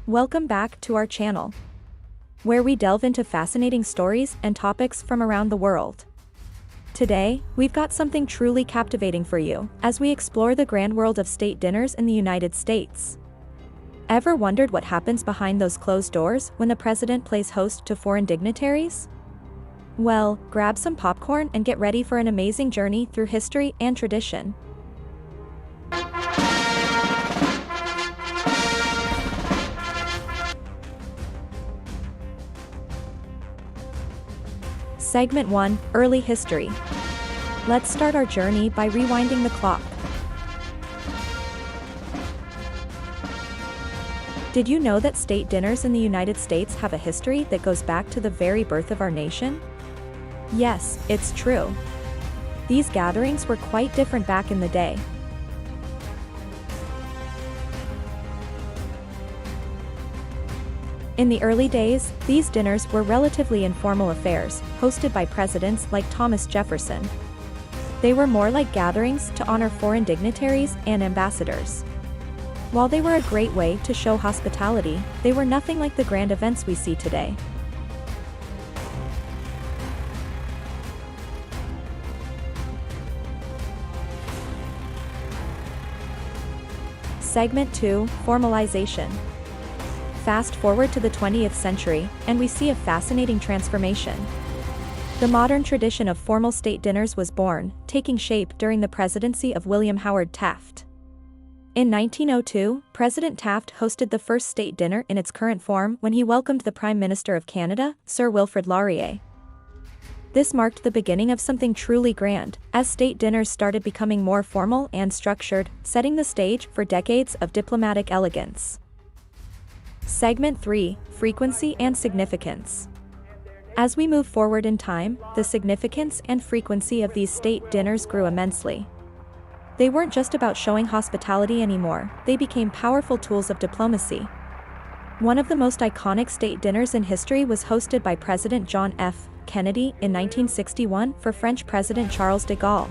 Welcome back to our channel, where we delve into fascinating stories and topics from around the world. Today, we've got something truly captivating for you, as we explore the grand world of state dinners in the United States. Ever wondered what happens behind those closed doors when the president plays host to foreign dignitaries? Well, grab some popcorn and get ready for an amazing journey through history and tradition. Segment 1, Early History. Let's start our journey by rewinding the clock. Did you know that state dinners in the United States have a history that goes back to the very birth of our nation? Yes, it's true. These gatherings were quite different back in the day. In the early days, these dinners were relatively informal affairs, hosted by presidents like Thomas Jefferson. They were more like gatherings to honor foreign dignitaries and ambassadors. While they were a great way to show hospitality, they were nothing like the grand events we see today. Segment 2, Formalization. Fast forward to the 20th century, and we see a fascinating transformation. The modern tradition of formal state dinners was born, taking shape during the presidency of William Howard Taft. In 1902, President Taft hosted the first state dinner in its current form when he welcomed the Prime Minister of Canada, Sir Wilfrid Laurier. This marked the beginning of something truly grand, as state dinners started becoming more formal and structured, setting the stage for decades of diplomatic elegance. Segment 3, Frequency and Significance. As we move forward in time, the significance and frequency of these state dinners grew immensely. They weren't just about showing hospitality anymore, they became powerful tools of diplomacy. One of the most iconic state dinners in history was hosted by President John F. Kennedy in 1961 for French President Charles de Gaulle.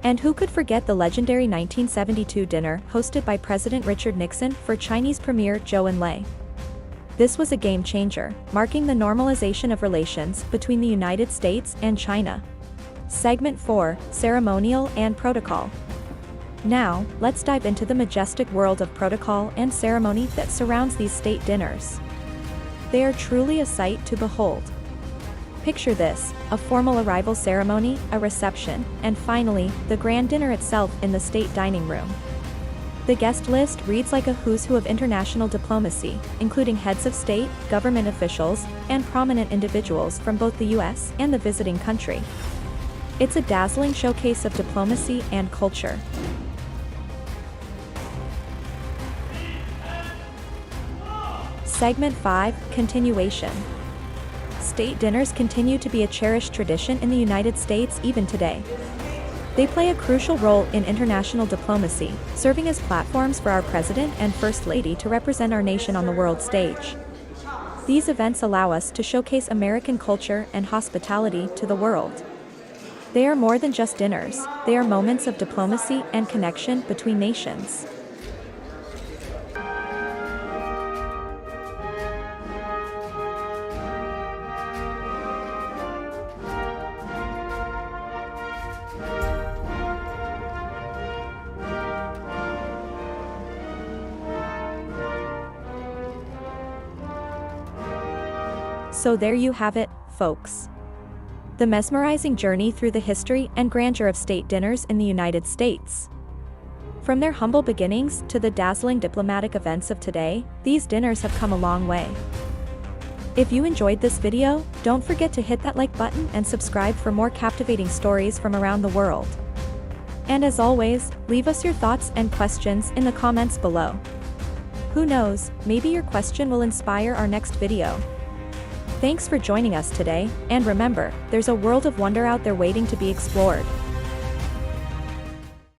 And who could forget the legendary 1972 dinner hosted by President Richard Nixon for Chinese Premier Zhou Enlai? This was a game changer, marking the normalization of relations between the United States and China. Segment 4, Ceremonial and Protocol. Now, let's dive into the majestic world of protocol and ceremony that surrounds these state dinners. They are truly a sight to behold. Picture this, a formal arrival ceremony, a reception, and finally, the grand dinner itself in the state dining room. The guest list reads like a who's who of international diplomacy, including heads of state, government officials, and prominent individuals from both the US and the visiting country. It's a dazzling showcase of diplomacy and culture. Segment 5, Continuation. State dinners continue to be a cherished tradition in the United States even today. They play a crucial role in international diplomacy, serving as platforms for our President and First Lady to represent our nation on the world stage. These events allow us to showcase American culture and hospitality to the world. They are more than just dinners, they are moments of diplomacy and connection between nations. So there you have it, folks. The mesmerizing journey through the history and grandeur of state dinners in the United States. From their humble beginnings to the dazzling diplomatic events of today, these dinners have come a long way. If you enjoyed this video, don't forget to hit that like button and subscribe for more captivating stories from around the world. And as always, leave us your thoughts and questions in the comments below. Who knows, maybe your question will inspire our next video. Thanks for joining us today, and remember, there's a world of wonder out there waiting to be explored.